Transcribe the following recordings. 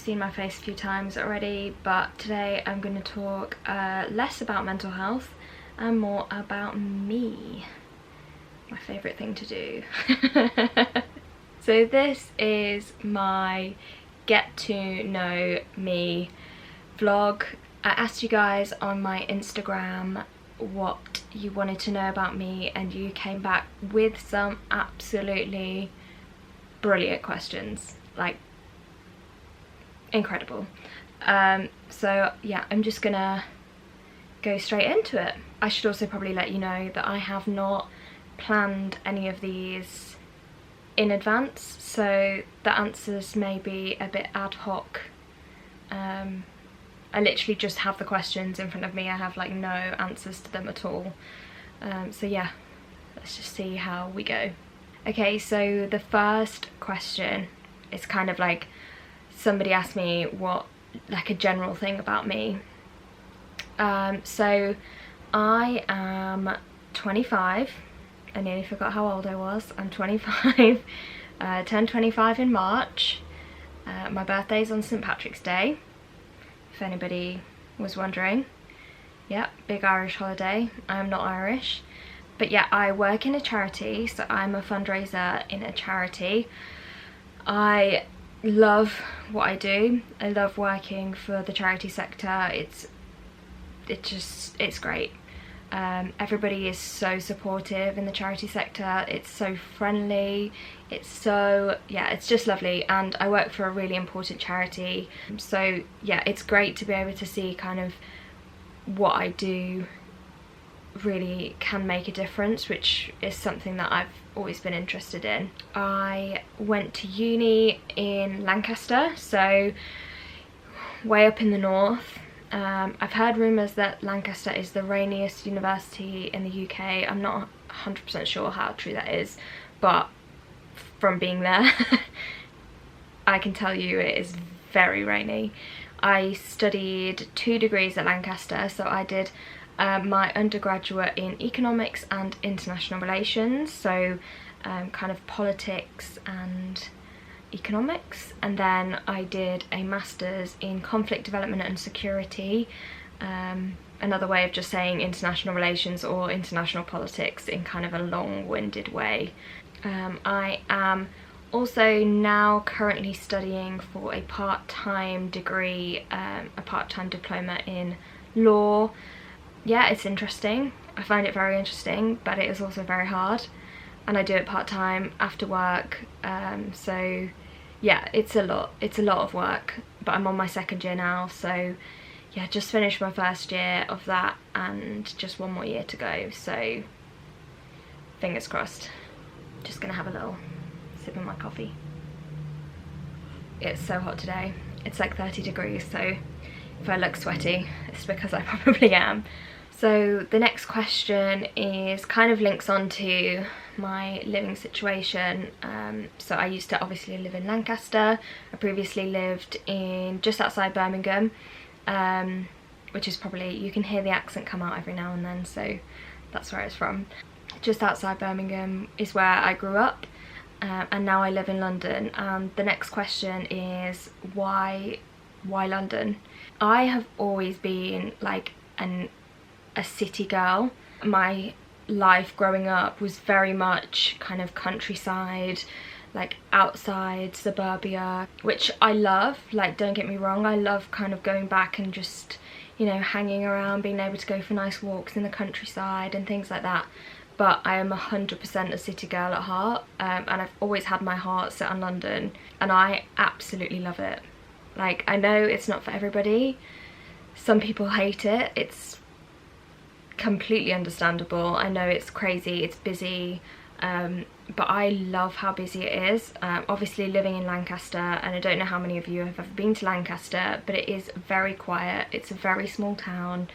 seen my face a few times already, but today I'm going to talk less about mental health and more about me. My favourite thing to do. So this is my get to know me vlog. I asked you guys on my Instagram what you wanted to know about me, and you came back with some absolutely brilliant questions, like incredible. So yeah, I'm just gonna go straight into it. I should also probably let you know that I have not planned any of these in advance, so the answers may be a bit ad hoc. I literally just have the questions in front of me. I have like no answers to them at all. So yeah, let's just see how we go. Okay, so the first question is kind of like, somebody asked me what, like a general thing about me. So I am 25. I nearly forgot how old I was. I'm 25. Turned 25 in March. My birthday's on St. Patrick's Day, if anybody was wondering. Yeah, big Irish holiday. I'm not Irish. But yeah, I work in a charity, so I'm a fundraiser in a charity. I love what I do. I love working for the charity sector. It's great. Everybody is so supportive in the charity sector. It's so friendly. It's so, yeah, it's just lovely. And I work for a really important charity. So yeah, it's great to be able to see kind of what I do really can make a difference, which is something that I've always been interested in. I went to uni in Lancaster, so way up in the north. I've heard rumours that Lancaster is the rainiest university in the UK. I'm not 100% sure how true that is, but from being there I can tell you it is very rainy. I studied 2 degrees at Lancaster, so I did my undergraduate in economics and international relations, so kind of politics and economics, and then I did a master's in conflict development and security, another way of just saying international relations or international politics in kind of a long-winded way. I am also now currently studying for a part-time degree, a part-time diploma in law. Yeah, it's interesting. I find it very interesting, but it is also very hard, and I do it part-time after work. So yeah, it's a lot of work, but I'm on my 2nd year now, so yeah, just finished my 1st year of that and just 1 more year to go, so fingers crossed. Just gonna have a little sip of my coffee. It's so hot today. It's like 30 degrees, so if I look sweaty, it's because I probably am. So the next question is kind of links on to my living situation. So I used to obviously live in Lancaster. I previously lived in just outside Birmingham, which is probably, you can hear the accent come out every now and then, so that's where it's from. Just outside Birmingham is where I grew up, and now I live in London. And the next question is why London? I have always been like a city girl. My life growing up was very much kind of countryside, like outside suburbia, which I love. Like, don't get me wrong, I love kind of going back and just, you know, hanging around, being able to go for nice walks in the countryside and things like that. But I am 100% a city girl at heart, and I've always had my heart set on London, and I absolutely love it. Like, I know it's not for everybody. Some people hate it. It's completely understandable. I know it's crazy, it's busy, but I love how busy it is. Obviously living in Lancaster, and I don't know how many of you have ever been to Lancaster, but it is very quiet. It's a very small town,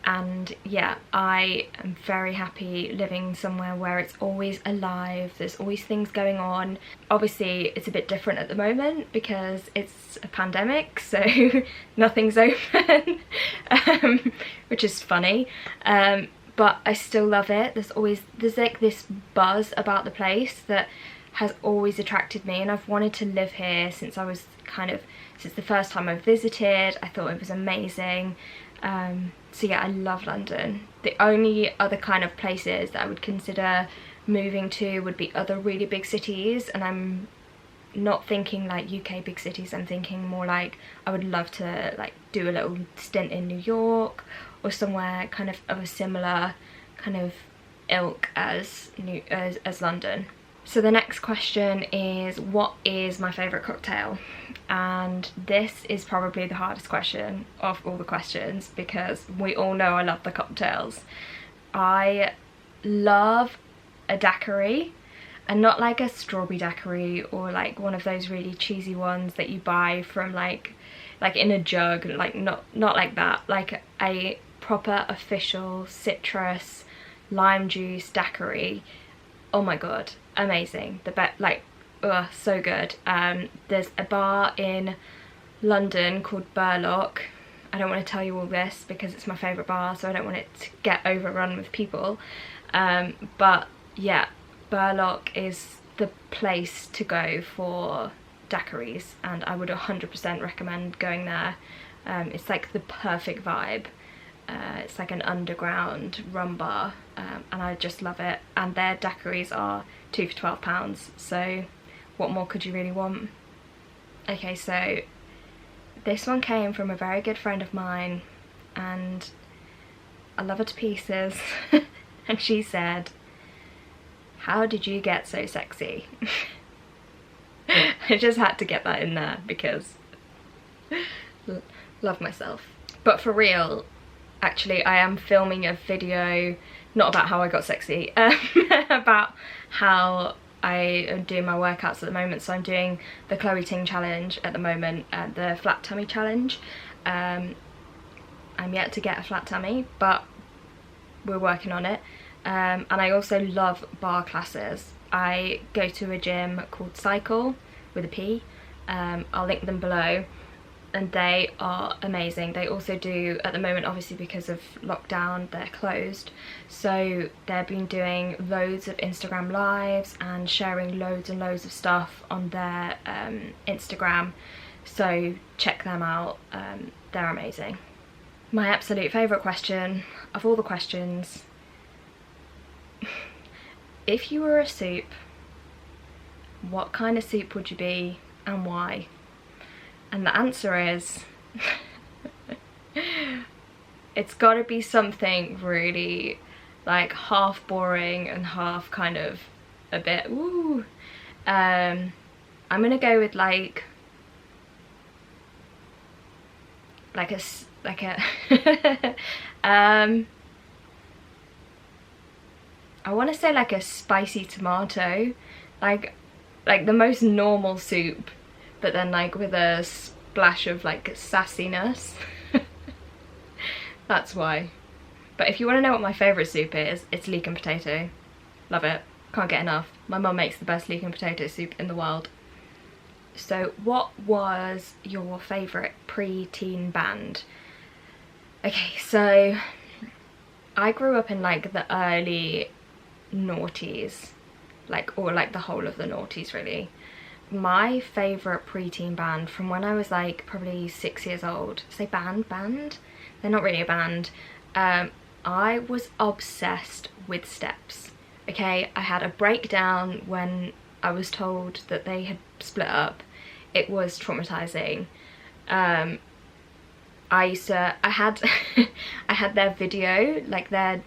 and yeah, I am very happy living somewhere where it's always alive, there's always things going on. Obviously it's a bit different at the moment because it's a pandemic, so nothing's open, which is funny, but I still love it. There's like this buzz about the place that has always attracted me, and I've wanted to live here since I was since the first time I visited. I thought it was amazing. So yeah, I love London. The only other kind of places that I would consider moving to would be other really big cities, and I'm not thinking like UK big cities. I'm thinking more like I would love to like do a little stint in New York or somewhere kind of a similar kind of ilk as London. So the next question is, what is my favourite cocktail? And this is probably the hardest question of all the questions, because we all know I love the cocktails. I love a daiquiri, and not like a strawberry daiquiri or like one of those really cheesy ones that you buy from like in a jug, like not like that, like a proper official citrus lime juice daiquiri. Oh my god, amazing. So good. There's a bar in London called Burlock. I don't want to tell you all this because it's my favourite bar, so I don't want it to get overrun with people, but yeah, Burlock is the place to go for daiquiris, and I would 100% recommend going there. It's like the perfect vibe. It's like an underground rum bar, and I just love it, and their daiquiris are 2 for £12, so what more could you really want? Okay, so this one came from a very good friend of mine, and I love her to pieces. And she said, "How did you get so sexy?" I just had to get that in there because love myself. But for real, actually, I am filming a video, not about how I got sexy, about how I am doing my workouts at the moment. So I'm doing the Ting challenge at the moment, the flat tummy challenge. I'm yet to get a flat tummy, but we're working on it. And I also love bar classes. I go to a gym called Psycle with a P. I'll link them below, and they are amazing. They also do, at the moment obviously because of lockdown, they're closed, so they've been doing loads of Instagram lives and sharing loads and loads of stuff on their Instagram, so check them out. They're amazing. My absolute favourite question of all the questions: if you were a soup, what kind of soup would you be and why? And the answer is it's got to be something really like half boring and half kind of a bit woo. I'm gonna go with like a I want to say like a spicy tomato, like the most normal soup, but then like with a splash of like sassiness. That's why. But if you want to know what my favourite soup is, it's leek and potato. Love it, can't get enough. My mum makes the best leek and potato soup in the world. So what was your favourite pre-teen band? Okay, so I grew up in like the early noughties, or the whole of the noughties really. My favourite pre-teen band from when I was like probably 6 years old, say band, they're not really a band, I was obsessed with Steps. Okay, I had a breakdown when I was told that they had split up. It was traumatizing. I had I had their video, like their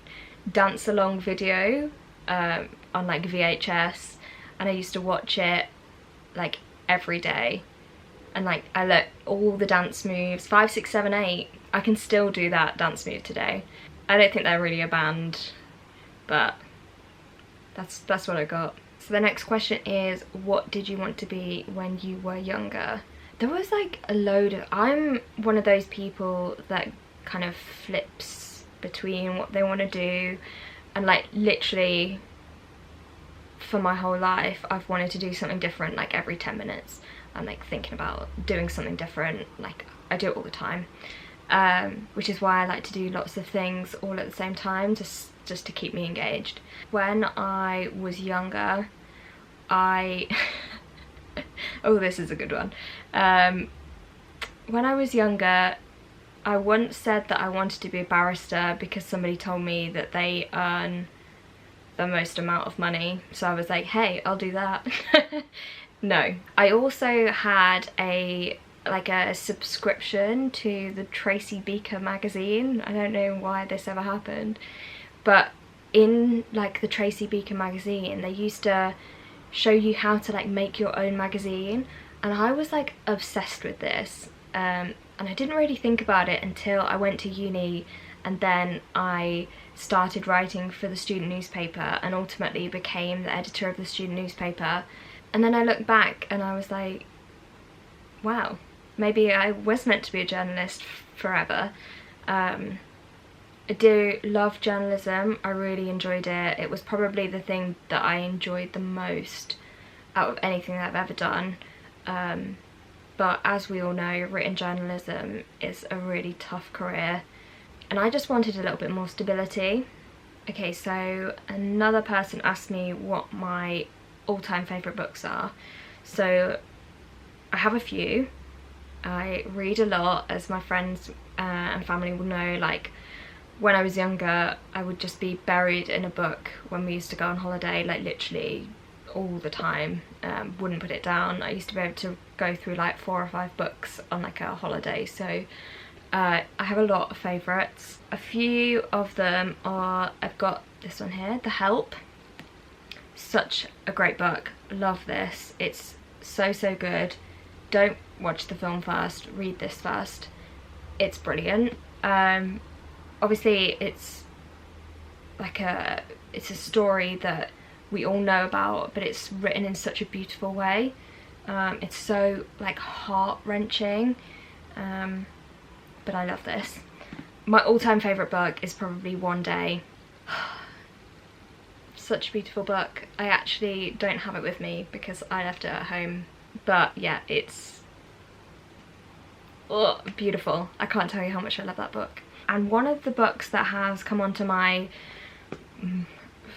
dance along video, on like VHS, and I used to watch it like every day, and like I learned all the dance moves, 5, 6, 7, 8. I can still do that dance move today. I don't think they're really a band, but that's what I got. So the next question is, what did you want to be when you were younger? There was like a load of, I'm one of those people that kind of flips between what they want to do, and like literally for my whole life I've wanted to do something different like every 10 minutes. I'm like thinking about doing something different, like I do it all the time, which is why I like to do lots of things all at the same time, just to keep me engaged. When I was younger, I oh, this is a good one. When I was younger, I once said that I wanted to be a barrister because somebody told me that they earn the most amount of money, so I was like, hey, I'll do that. No. I also had a subscription to the Tracy Beaker magazine. I don't know why this ever happened, but in like the Tracy Beaker magazine they used to show you how to like make your own magazine, and I was like obsessed with this, and I didn't really think about it until I went to uni, and then I started writing for the student newspaper and ultimately became the editor of the student newspaper. And then I looked back and I was like, wow, maybe I was meant to be a journalist forever. I do love journalism. I really enjoyed it. It was probably the thing that I enjoyed the most out of anything that I've ever done. But as we all know, written journalism is a really tough career, and I just wanted a little bit more stability. Okay, so another person asked me what my all-time favourite books are. So I have a few. I read a lot, as my friends and family will know. Like, when I was younger, I would just be buried in a book when we used to go on holiday, like literally all the time. Wouldn't put it down. I used to be able to go through like 4 or 5 books on like a holiday, so I have a lot of favourites. A few of them are, I've got this one here, The Help. Such a great book. Love this. It's so good. Don't watch the film first, read this first. It's brilliant. Obviously it's like it's a story that we all know about, but it's written in such a beautiful way. It's so like heart-wrenching, but I love this. My all-time favourite book is probably One Day. Such a beautiful book. I actually don't have it with me because I left it at home, but yeah, it's beautiful. I can't tell you how much I love that book. And one of the books that has come onto my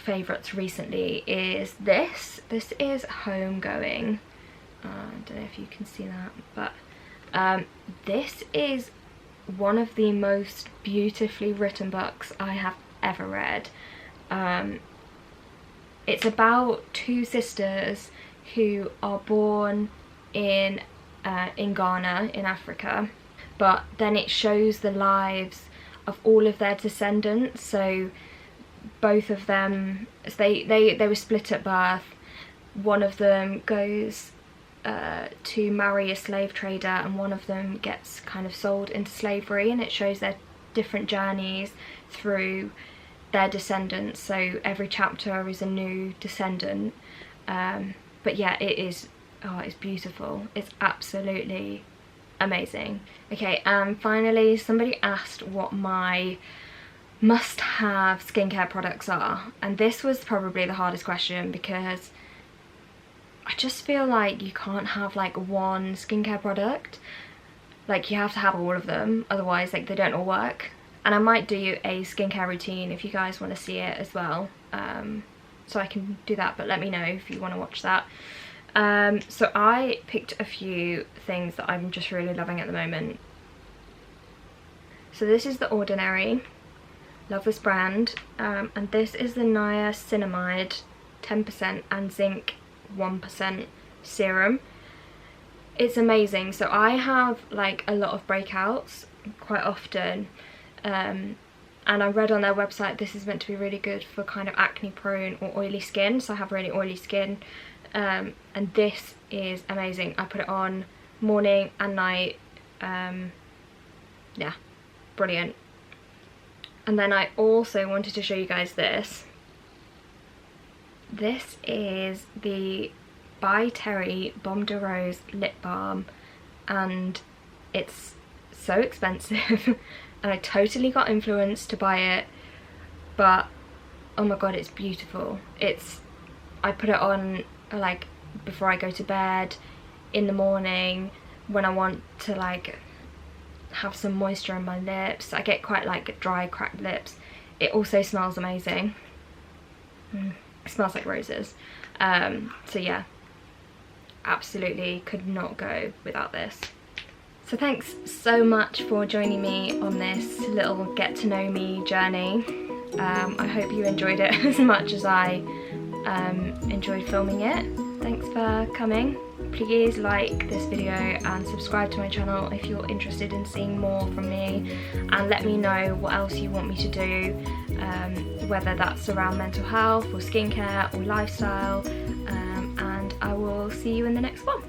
favourites recently is this. This is Homegoing. I don't know if you can see that, but this is one of the most beautifully written books I have ever read. It's about 2 sisters who are born in Ghana in Africa, but then it shows the lives of all of their descendants. So both of them, they were split at birth. One of them goes to marry a slave trader, and one of them gets kind of sold into slavery, and it shows their different journeys through their descendants. So every chapter is a new descendant, but yeah, it is, oh, it's beautiful. It's absolutely amazing. Okay, and finally somebody asked what my must-have skincare products are, and this was probably the hardest question because I just feel like you can't have like one skincare product. Like, you have to have all of them, otherwise like they don't all work. And I might do a skincare routine if you guys want to see it as well, so I can do that, but let me know if you want to watch that. So I picked a few things that I'm just really loving at the moment. So this is The Ordinary. Love this brand. And this is the Niacinamide 10% and Zinc 1% serum. It's amazing. So I have like a lot of breakouts quite often, and I read on their website this is meant to be really good for kind of acne prone or oily skin, so I have really oily skin, and this is amazing. I put it on morning and night. Yeah, brilliant. And then I also wanted to show you guys this. This is the By Terry Baume de Rose lip balm, and it's so expensive and I totally got influenced to buy it, but oh my god, it's beautiful. I put it on like before I go to bed, in the morning, when I want to like have some moisture on my lips. I get quite like dry, cracked lips. It also smells amazing. It smells like roses. So yeah, absolutely could not go without this. So thanks so much for joining me on this little get to know me journey. I hope you enjoyed it as much as I enjoyed filming it. Thanks for coming. Please like this video and subscribe to my channel if you're interested in seeing more from me, and let me know what else you want me to do, whether that's around mental health or skincare or lifestyle, and I will see you in the next one.